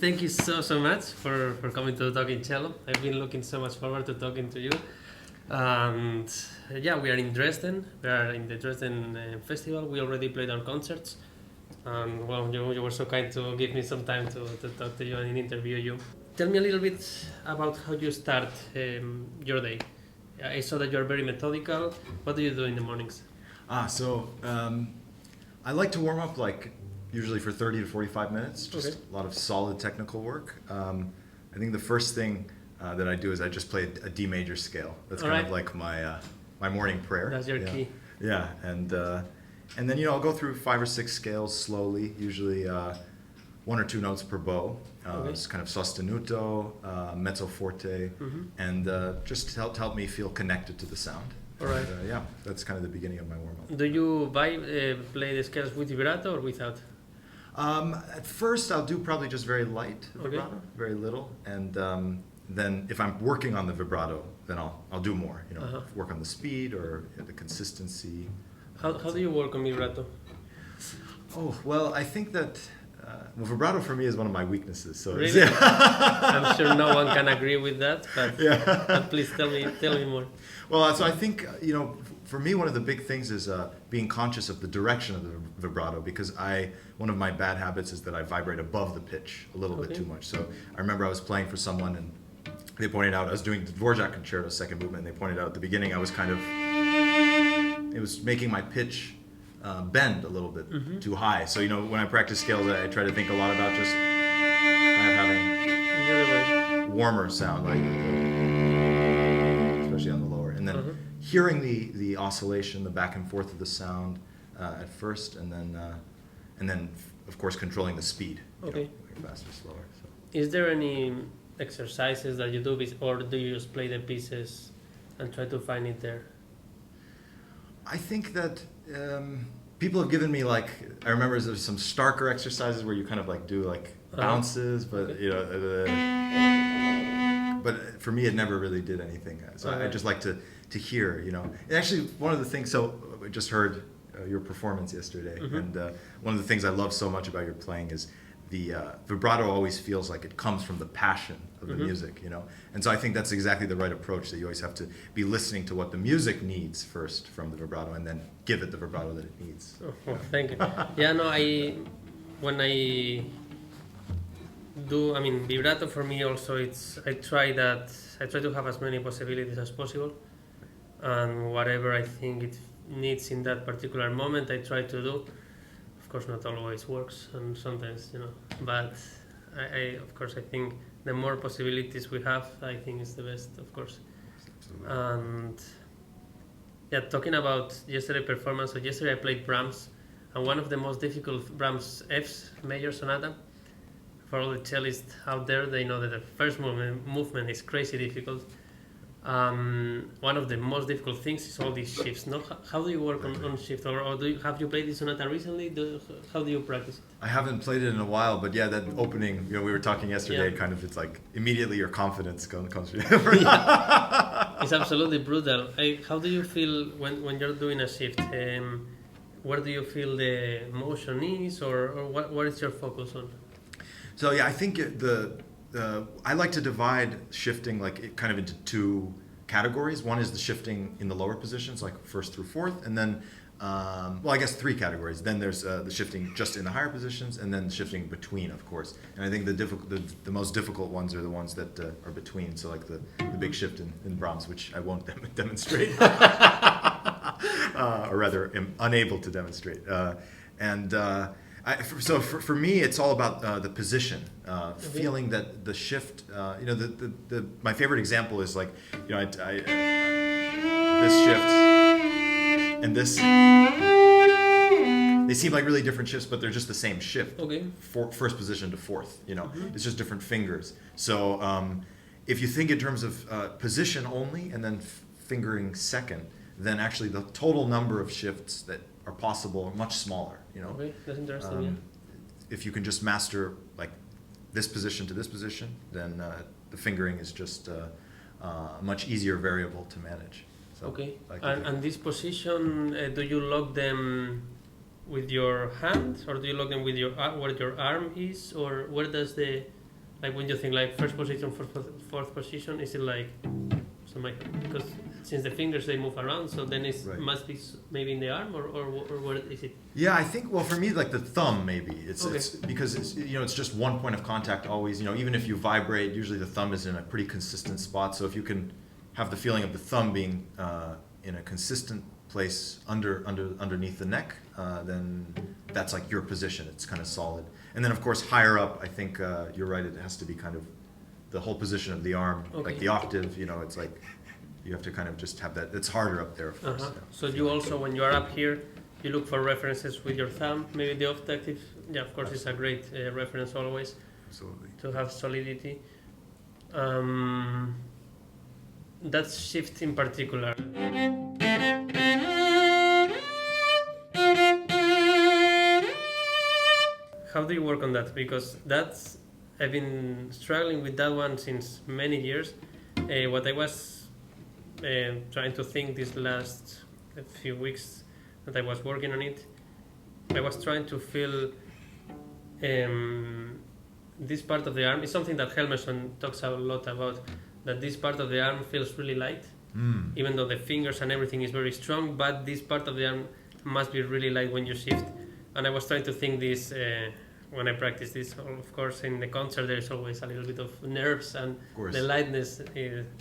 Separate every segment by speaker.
Speaker 1: thank you so much for coming to Talking Cello. I've been looking so much forward to talking to you. And yeah, we are in Dresden. We are in the Dresden festival. We already played our concerts. And well, you were so kind to give me some time to talk to you and interview you. Tell me a little bit about how you start your day. I saw that you're very methodical. What do you do in the mornings?
Speaker 2: I like to warm up usually for 30 to 45 minutes, just
Speaker 1: Okay.
Speaker 2: a lot of solid technical work. I think the first thing that I do is I just play a D major scale. That's kind of like my morning prayer.
Speaker 1: That's your key.
Speaker 2: Yeah, and then I'll go through 5 or 6 scales slowly, usually 1 or 2 notes per bow. It's kind of sostenuto, mezzo forte, and just to help me feel connected to the sound.
Speaker 1: All right.
Speaker 2: And, that's kind of the beginning of my warm-up.
Speaker 1: Do you play the scales with vibrato or without?
Speaker 2: At first, I'll do probably just very light vibrato, very little, and then if I'm working on the vibrato, then I'll do more. Work on the speed or the consistency.
Speaker 1: How do you work on vibrato?
Speaker 2: Oh well, I think that vibrato for me is one of my weaknesses. So
Speaker 1: really? I'm sure no one can agree with that, but please tell me more.
Speaker 2: Well, so I think for me, one of the big things is being conscious of the direction of the vibrato, because one of my bad habits is that I vibrate above the pitch a little bit too much. So I remember I was playing for someone and they pointed out, I was doing the Dvorak Concerto second movement, and they pointed out at the beginning I was it was making my pitch bend a little bit too high. So when I practice scales, I try to think a lot about just kind of having
Speaker 1: The other way.
Speaker 2: warmer sound, especially on the lower, and then hearing the oscillation, the back and forth of the sound at first, and then of course controlling the speed.
Speaker 1: Okay.
Speaker 2: Faster, slower. So.
Speaker 1: Is there any exercises that you do, or do you just play the pieces and try to find it there?
Speaker 2: I think that people have given me I remember there's some starker exercises where you kind of do bounces, but but for me it never really did anything. So I just like to hear, And actually one of the things, so I just heard your performance yesterday, and one of the things I love so much about your playing is the vibrato always feels like it comes from the passion of the music, And so I think that's exactly the right approach, that you always have to be listening to what the music needs first from the vibrato, and then give it the vibrato that it needs.
Speaker 1: Oh, well, thank you. Yeah, no, when I do, vibrato for me also, I try to have as many possibilities as possible, and whatever I think it needs in that particular moment, I try to do. Of course, not always works, and sometimes, but I think the more possibilities we have, I think is the best, of course.
Speaker 2: Absolutely.
Speaker 1: And yeah, talking about yesterday performance, so yesterday I played Brahms, and one of the most difficult Brahms F's major sonata. For all the cellists out there, they know that the first movement is crazy difficult. One of the most difficult things is all these shifts. No, how do you work on shift, or have you played this sonata recently? How do you practice it?
Speaker 2: I haven't played it in a while, but yeah, that opening, we were talking yesterday, it's like immediately your confidence comes.
Speaker 1: It's absolutely brutal. How do you feel when you're doing a shift? Where do you feel the motion is, or what is your focus on?
Speaker 2: So yeah, I think I like to divide shifting kind of into 2 categories. One is the shifting in the lower positions, like first through fourth, and then, I guess 3 categories. Then there's the shifting just in the higher positions, and then the shifting between, of course. And I think the most difficult ones are the ones that are between. So like the big shift in Brahms, which I won't demonstrate, or rather am unable to demonstrate. So for me, it's all about the position, feeling that the shift. My favorite example is this shift and this. They seem like really different shifts, but they're just the same shift.
Speaker 1: Okay.
Speaker 2: First position to fourth. It's just different fingers. So if you think in terms of position only, and then fingering second, then actually the total number of shifts that are possible are much smaller.
Speaker 1: Okay, that's interesting.
Speaker 2: If you can just master this position to this position, then the fingering is just a much easier variable to manage. So,
Speaker 1: okay, and this position, do you lock them with your hand, or do you lock them with where your arm is, or where does the Like when you think like first position, fourth position, is it like so because since the fingers they move around, so then it must be maybe in the arm or where is it?
Speaker 2: Yeah, I think well for me like the thumb maybe it's because it's it's just one point of contact always. Even if you vibrate, usually the thumb is in a pretty consistent spot. So if you can have the feeling of the thumb being in a consistent place underneath the neck, then that's like your position. It's kind of solid. And then of course higher up, I think you're right. It has to be kind of the whole position of the arm, like the octave. It's like you have to kind of just have that. It's harder up there, of course. Yeah.
Speaker 1: So you also, when you are up here, you look for references with your thumb. Maybe the octave. Yeah, of course, it's a great reference always.
Speaker 2: Absolutely.
Speaker 1: To have solidity. That shift in particular. How do you work on that? Because I've been struggling with that one since many years. What I was trying to think these last few weeks that I was working on it, I was trying to feel this part of the arm. It's something that Helmerson talks a lot about, that this part of the arm feels really light, even though the fingers and everything is very strong, but this part of the arm must be really light when you shift. And I was trying to think this when I practice this. Of course, in the concert there is always a little bit of nerves, and the lightness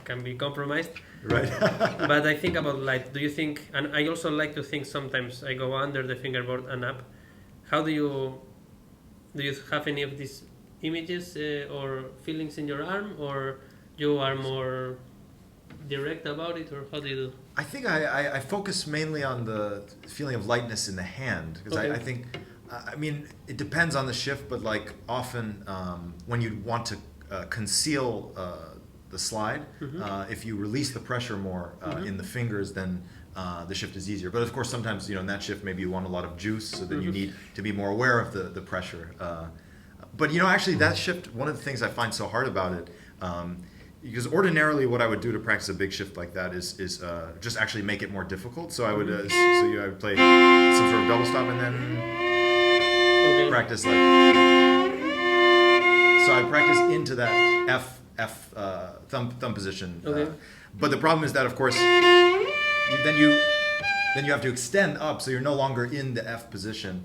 Speaker 1: can be compromised.
Speaker 2: Right.
Speaker 1: But I think about light. Do you think, and I also like to think sometimes I go under the fingerboard and up. How do you have any of these images or feelings in your arm, or you are more direct about it, or how do you do?
Speaker 2: I think I focus mainly on the feeling of lightness in the hand, because I think, I mean, it depends on the shift, but like often when you want to conceal the slide, if you release the pressure more in the fingers, then the shift is easier. But of course, sometimes in that shift maybe you want a lot of juice, so then you need to be more aware of the pressure. But actually that shift, one of the things I find so hard about it, because ordinarily what I would do to practice a big shift like that is just actually make it more difficult. So I would I would play some sort of double stop and then practice like, so I practice into that F thumb position. But the problem is that of course then you have to extend up, so you're no longer in the F position.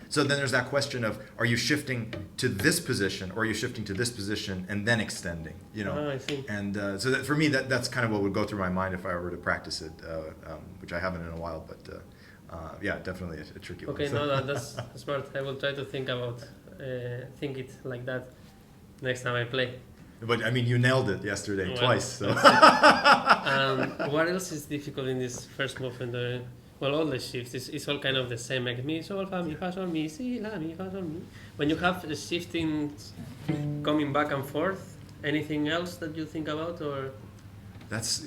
Speaker 2: So then there's that question of, are you shifting to this position, or are you shifting to this position and then extending?
Speaker 1: I see.
Speaker 2: And so that, for me, that's kind of what would go through my mind if I were to practice it, which I haven't in a while. But yeah, definitely a tricky one.
Speaker 1: Okay, that's smart. I will try to think it like that next time I play.
Speaker 2: But I mean, you nailed it yesterday twice. So.
Speaker 1: What else is difficult in this first movement? All the shifts, it's all kind of the same, like mi, sol, fa, mi, fa, sol, mi, si, la, mi, fa, sol, mi. When you have the shifting coming back and forth, anything else that you think about, or?
Speaker 2: That's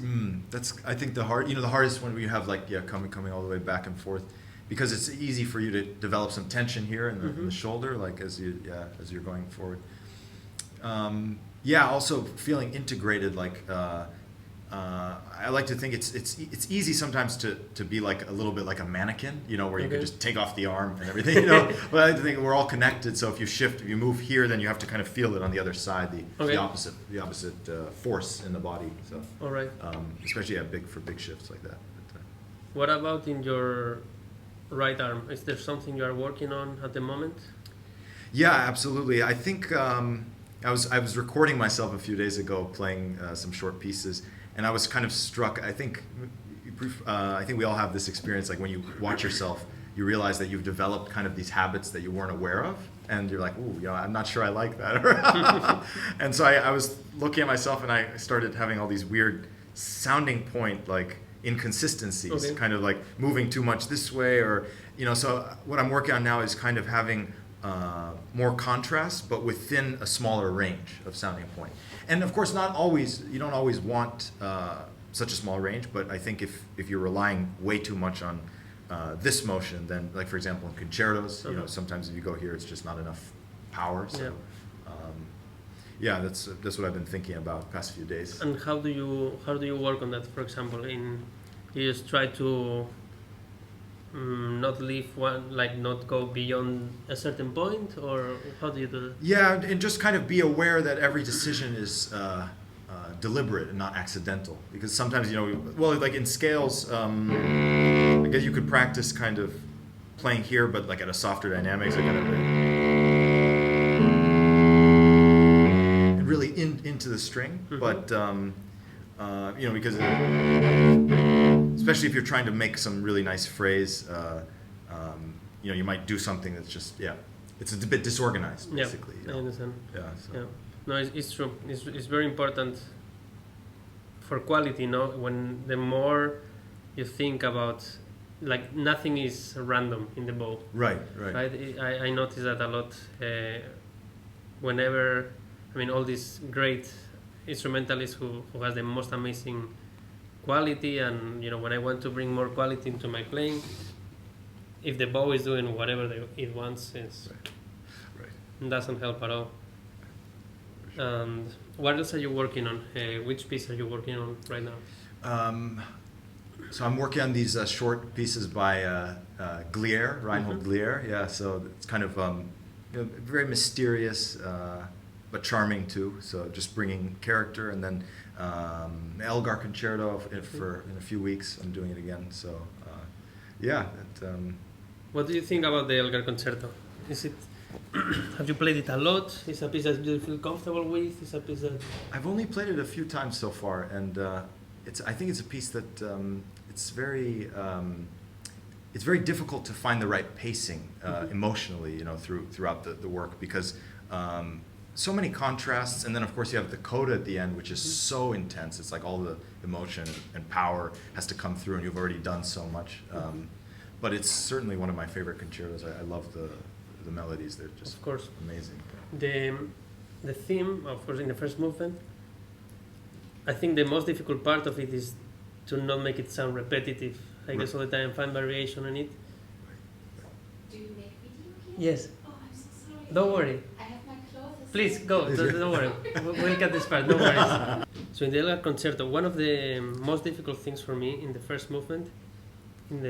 Speaker 2: I think the hardest when we have coming all the way back and forth, because it's easy for you to develop some tension here in the shoulder, like as you're going forward. Also feeling integrated, like I like to think it's easy sometimes to be like a little bit like a mannequin, where you can just take off the arm and everything, But I like to think we're all connected. So if you move here, then you have to kind of feel it on the other side, the opposite force in the body. So
Speaker 1: all right.
Speaker 2: Especially for big shifts like that.
Speaker 1: What about in your right arm? Is there something you are working on at the moment? Yeah,
Speaker 2: absolutely. I think. I was recording myself a few days ago playing some short pieces, and I was kind of struck. I think we all have this experience, like when you watch yourself, you realize that you've developed kind of these habits that you weren't aware of, and you're like, ooh, I'm not sure I like that. And so I was looking at myself, and I started having all these weird sounding point like inconsistencies, kind of like moving too much this way, or So what I'm working on now is kind of having more contrast, but within a smaller range of sounding point. And of course, you don't always want such a small range, but I think if you're relying way too much on this motion, then like for example in concertos, sometimes if you go here, it's just not enough power. So that's what I've been thinking about the past few days.
Speaker 1: And how do you work on that? For example, you just try to not leave one, like not go beyond a certain point, or how do you do that?
Speaker 2: Yeah, and just kind of be aware that every decision is deliberate and not accidental. Because sometimes, well, like in scales, I guess you could practice kind of playing here, but like at a softer dynamics, like kind of and really into the string.
Speaker 1: Mhm.
Speaker 2: But because especially if you're trying to make some really nice phrase, you might do something that's just it's a bit disorganized, basically.
Speaker 1: I understand.
Speaker 2: Yeah. So.
Speaker 1: Yeah. No, it's true. It's very important for quality. When the more you think about, like, nothing is random in the bow.
Speaker 2: Right.
Speaker 1: I notice that a lot. Whenever, all these great instrumentalists who has the most amazing quality, and when I want to bring more quality into my playing, if the bow is doing whatever it wants, it doesn't help at all. And what else are you working on? Which piece are you working on right now?
Speaker 2: So I'm working on these short pieces by Glier, Reinhold Glier. Yeah, so it's kind of very mysterious, but charming too. So just bringing character, and then Elgar Concerto in a few weeks. I'm doing it again. So
Speaker 1: What do you think about the Elgar Concerto? Have you played it a lot? Is it a piece that you feel comfortable with? Is it a piece that...
Speaker 2: I've only played it a few times so far, and I think it's a piece that it's very difficult to find the right pacing emotionally, throughout the work, because so many contrasts, and then of course you have the coda at the end, which is so intense. It's like all the emotion and power has to come through, and you've already done so much. But it's certainly one of my favorite concertos. I love the melodies. They're just
Speaker 1: of course
Speaker 2: amazing.
Speaker 1: The theme, of course, in the first movement, I think the most difficult part of it is to not make it sound repetitive. I guess all the time, find variation in it.
Speaker 3: Do you make video here?
Speaker 1: Yes.
Speaker 3: Oh, I'm so sorry.
Speaker 1: Don't worry.
Speaker 3: I have my clothes.
Speaker 1: Please go. Don't worry. We'll get this part. No worries. So in the Elgar Concerto, one of the most difficult things for me in the first movement, in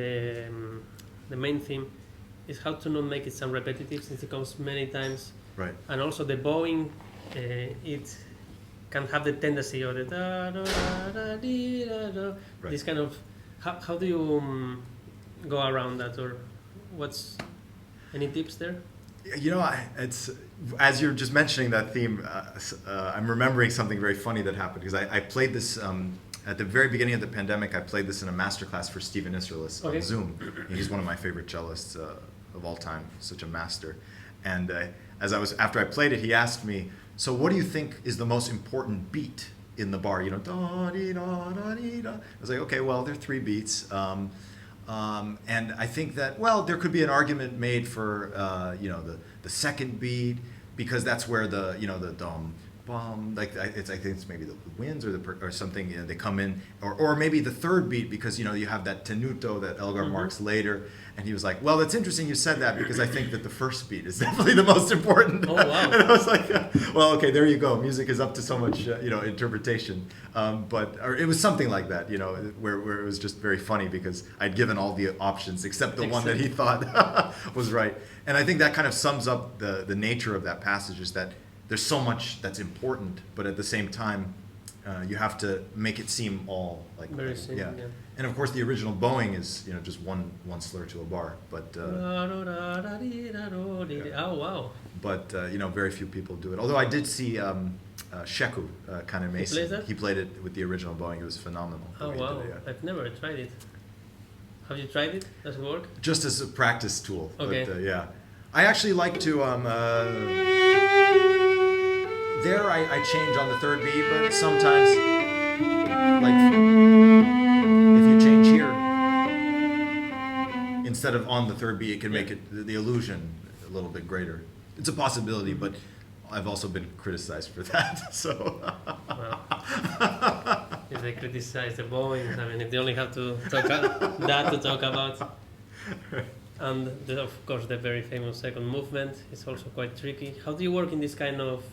Speaker 1: the main theme, is how to not make it sound repetitive, since it comes many times.
Speaker 2: Right.
Speaker 1: And also the bowing, it can have the tendency of the da da da dee, da da.
Speaker 2: Right.
Speaker 1: This kind of. How do you go around that, or what's any tips there?
Speaker 2: It's as you're just mentioning that theme, I'm remembering something very funny that happened, because I played this at the very beginning of the pandemic. I played this in a masterclass for Stephen Isserlis on Zoom. He's one of my favorite cellists of all time, such a master. And after I played it, he asked me, "So what do you think is the most important beat in the bar?" Da dee da da dee da. I was like, okay, well, there are 3 beats. And I think that, there could be an argument made for, the second beat, because that's where the dum, bum, I think it's maybe the winds or something, they come in, or maybe the third beat, because, you have that tenuto that Elgar marks later. And he was like, well, it's interesting you said that, because I think that the first beat is definitely the most important.
Speaker 1: Oh, wow.
Speaker 2: And I was like, well, okay, there you go. Music is up to so much, interpretation. Or it was something like that, where it was just very funny, because I'd given all the options except the one that he thought was right. And I think that kind of sums up the nature of that passage, is that there's so much that's important, but at the same time, you have to make it seem all like
Speaker 1: Very simple, yeah.
Speaker 2: And of course, the original bowing is just one slur to a bar, but
Speaker 1: oh wow!
Speaker 2: But very few people do it. Although I did see Sheku Kane-Mason. He played it with the original bowing. It was phenomenal.
Speaker 1: Oh wow! I've never tried it. Have you tried it? Does it work?
Speaker 2: Just as a practice tool.
Speaker 1: Okay.
Speaker 2: But, I actually like to. There I change on the third beat, but sometimes, like, if you change here, instead of on the third beat, it can make it the illusion a little bit greater. It's a possibility, but I've also been criticized for that. So.
Speaker 1: Well, if they criticize the bowing, if they only have to talk that to talk about. And of course, the very famous second movement is also quite tricky. How do you work in this kind of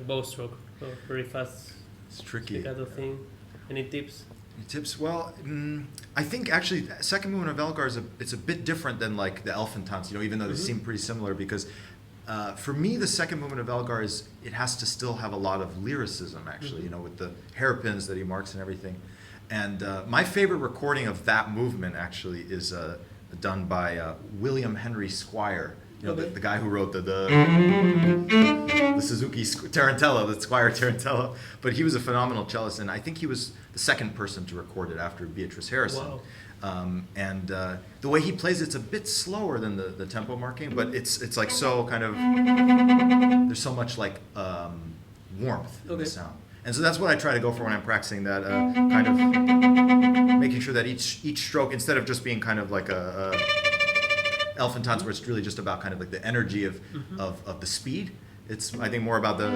Speaker 1: bow stroke, or very fast
Speaker 2: It's tricky.
Speaker 1: staccato thing? Any tips?
Speaker 2: Tips? Well, I think actually second movement of Elgar it's a bit different than like the Elfentanz, even though they seem pretty similar because for me the second movement of Elgar it has to still have a lot of lyricism actually, with the hairpins that he marks and everything. And my favorite recording of that movement actually is done by William Henry Squire. The guy who wrote the Suzuki Tarantella, the Squire Tarantella, but he was a phenomenal cellist, and I think he was the second person to record it after Beatrice Harrison.
Speaker 1: Wow.
Speaker 2: And the way he plays it's a bit slower than the tempo marking, but it's like so kind of there's so much like warmth in the sound, and so that's what I try to go for when I'm practicing that kind of making sure that each stroke, instead of just being kind of like a Elfentanz where it's really just about kind of like the energy of the speed. It's I think more about the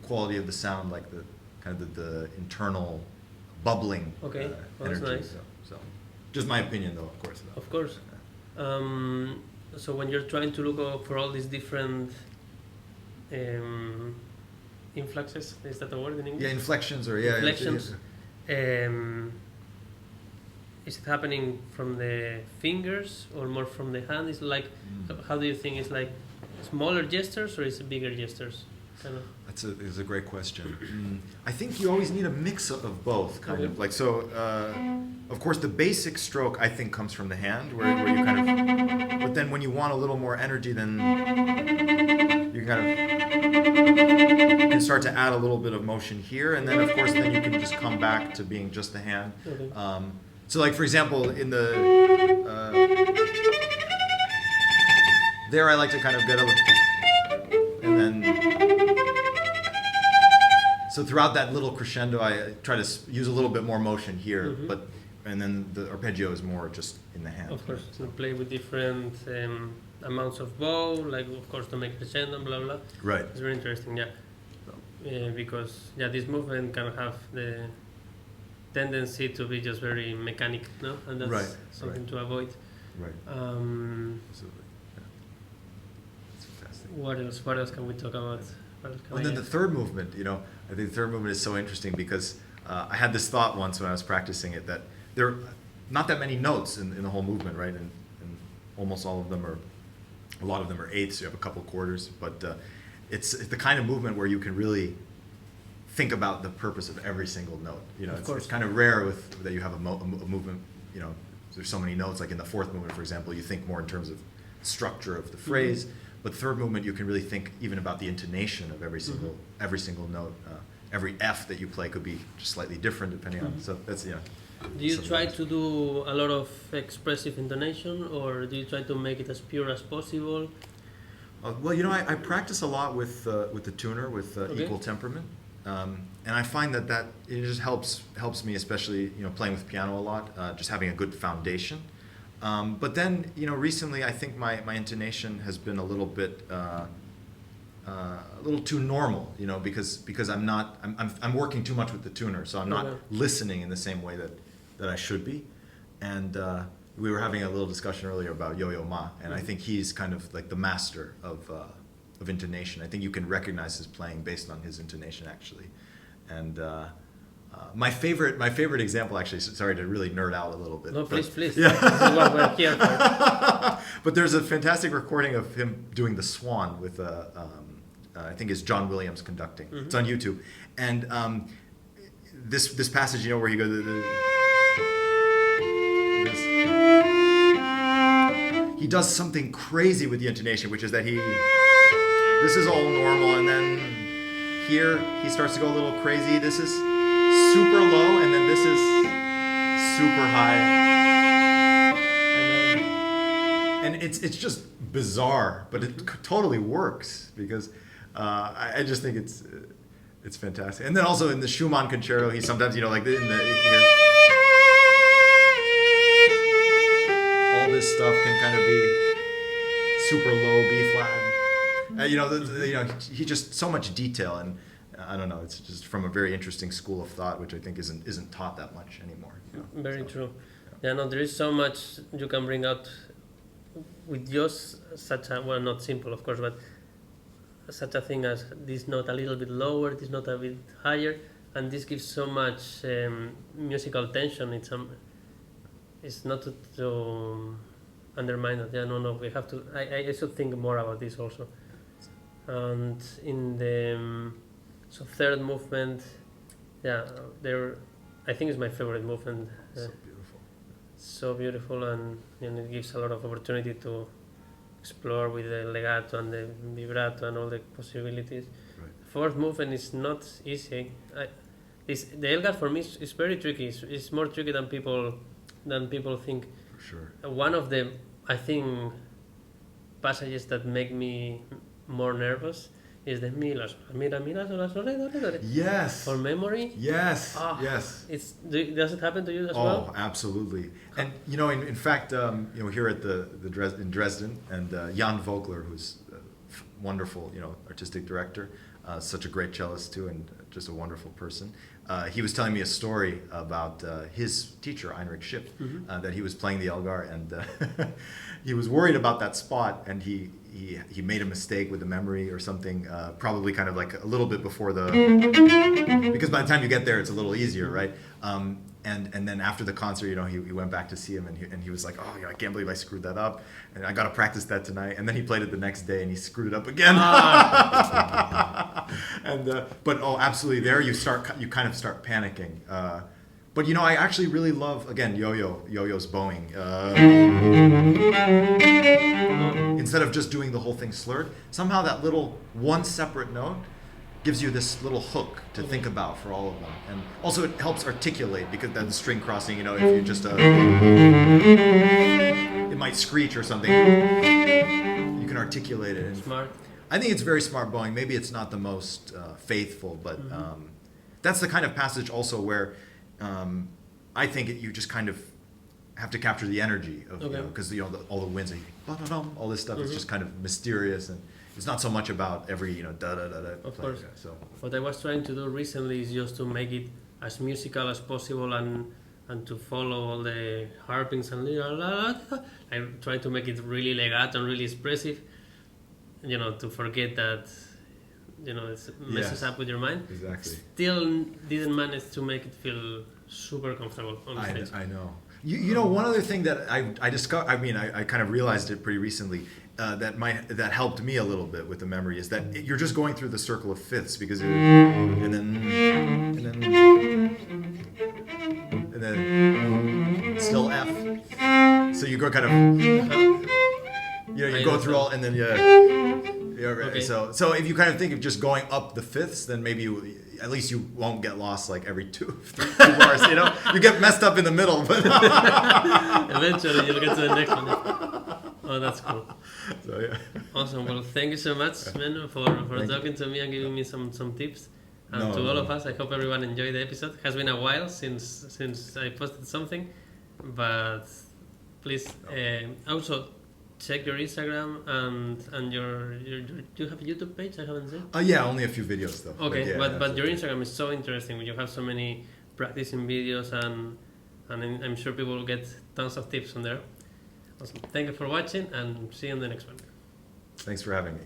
Speaker 2: quality of the sound, like the kind of the internal bubbling energy.
Speaker 1: That's nice.
Speaker 2: So just my opinion though, of course.
Speaker 1: Of course. So when you're trying to look for all these different influxes, is that a word in English?
Speaker 2: Yeah, inflections or
Speaker 1: inflections. Is it happening from the fingers or more from the hand? Is like, how do you think? Is like smaller gestures or is it bigger gestures? Kind of.
Speaker 2: That's a great question. I think you always need a mix of both, kind of like so. Of course, the basic stroke I think comes from the hand, where you kind of. But then when you want a little more energy, then you can start to add a little bit of motion here, and then of course then you can just come back to being just the hand. So like for example in the there I like to kind of get a and then so throughout that little crescendo I try to use a little bit more motion here, and then the arpeggio is more just in the hand.
Speaker 1: Of course, to play with different amounts of bow, like of course to make crescendo, blah blah.
Speaker 2: Right.
Speaker 1: It's very interesting, because this movement can have the tendency to be just very mechanic, no? And that's something to avoid.
Speaker 2: Right.
Speaker 1: Absolutely.
Speaker 2: Yeah. That's fantastic.
Speaker 1: What else can we talk about?
Speaker 2: And then the third movement, I think the third movement is so interesting because I had this thought once when I was practicing it that there are not that many notes in the whole movement, right? And almost all of them a lot of them are eighths. You have a couple quarters, but it's the kind of movement where you can really think about the purpose of every single note. It's kind of rare that you have a movement. There's so many notes. Like in the fourth movement, for example, you think more in terms of structure of the phrase. But third movement, you can really think even about the intonation of every single note. Every F that you play could be just slightly different depending on. So that's
Speaker 1: Do you try to do a lot of expressive intonation, or do you try to make it as pure as possible?
Speaker 2: Well, I practice a lot with the tuner with equal temperament. And I find that it just helps me, especially playing with piano a lot, just having a good foundation. But then recently I think my intonation has been a little bit a little too normal, because I'm working too much with the tuner, so I'm not listening in the same way that I should be. And we were having a little discussion earlier about Yo-Yo Ma, and I think he's kind of like the master of intonation. I think you can recognize his playing based on his intonation, actually. And my favorite example, actually, sorry to really nerd out a little bit.
Speaker 1: No, please.
Speaker 2: Yeah.
Speaker 1: This is what we're here for.
Speaker 2: But there's a fantastic recording of him doing the Swan with, I think it's John Williams conducting. It's on YouTube. And this passage, where he goes, he does something crazy with the intonation, which is that this is all normal, and then here he starts to go a little crazy. This is super low, and then this is super high, and it's just bizarre, but it totally works because I just think it's fantastic. And then also in the Schumann concerto, he sometimes like in the all this stuff can kind of be super low B flat. He just so much detail, and I don't know. It's just from a very interesting school of thought, which I think isn't taught that much anymore.
Speaker 1: Very true. Yeah, no, there is so much you can bring out with just such a not simple, of course, but such a thing as this note a little bit lower, this note a bit higher, and this gives so much musical tension. It's not to undermine that. Yeah, no. We have to. I should think more about this also. And in the third movement, yeah, I think it's my favorite movement.
Speaker 2: So beautiful.
Speaker 1: So beautiful, and it gives a lot of opportunity to explore with the legato and the vibrato and all the possibilities.
Speaker 2: Right.
Speaker 1: Fourth movement is not easy. The Elgar for me is very tricky. It's more tricky than people think.
Speaker 2: For sure.
Speaker 1: One of the, I think, passages that make me more nervous is the mi la sol, mira sol, do re.
Speaker 2: Yes.
Speaker 1: For memory.
Speaker 2: Yes. Yes.
Speaker 1: Does it happen to you as well?
Speaker 2: Oh, absolutely. And in fact, here at in Dresden, and Jan Vogler, who's a wonderful, artistic director, such a great cellist too, and just a wonderful person. He was telling me a story about his teacher, Heinrich Schipp, that he was playing the Elgar, and he was worried about that spot, and he made a mistake with the memory or something, probably kind of like a little bit before because by the time you get there, it's a little easier, right? And then after the concert, he went back to see him, and he was like, oh, I can't believe I screwed that up, and I got to practice that tonight. And then he played it the next day, and he screwed it up again. But absolutely, there you kind of start panicking. But I actually really love, again, Yo-Yo's bowing. Instead of just doing the whole thing slurred, somehow that little one separate note gives you this little hook to think about for all of them. And also it helps articulate, because then the string crossing, if you just, it might screech or something. You can articulate it.
Speaker 1: Smart.
Speaker 2: I think it's very smart bowing. Maybe it's not the most faithful, but that's the kind of passage also where I think you just kind of have to capture the energy of, because all the winds, all this stuff is just kind of mysterious, and it's not so much about every da da da da.
Speaker 1: Of course.
Speaker 2: So
Speaker 1: what I was trying to do recently is just to make it as musical as possible, and to follow all the harpings and I try to make it really legato and really expressive. To forget that it messes up with your mind.
Speaker 2: Exactly.
Speaker 1: Still didn't manage to make it feel super comfortable on the stage.
Speaker 2: I know. One other thing that I discovered, I kind of realized it pretty recently, that helped me a little bit with the memory, is that you're just going through the circle of fifths, because and then still F. So you go kind of you go through all, and then okay. So if you kind of think of just going up the fifths, then maybe at least you won't get lost like every two bars. You get messed up in the middle, but
Speaker 1: eventually you'll get to the next one. Oh, that's cool.
Speaker 2: So yeah.
Speaker 1: Awesome. Well, thank you so much, Menno, for talking to me and giving me some tips. And to all of us, I hope everyone enjoyed the episode. It has been a while since I posted something, but please also check your Instagram and your do you have a YouTube page? I haven't seen.
Speaker 2: Yeah, only a few videos though.
Speaker 1: Okay, but your Instagram is so interesting. You have so many practicing videos, and I'm sure people will get tons of tips from there. Awesome. Thank you for watching, and see you in the next one.
Speaker 2: Thanks for having me.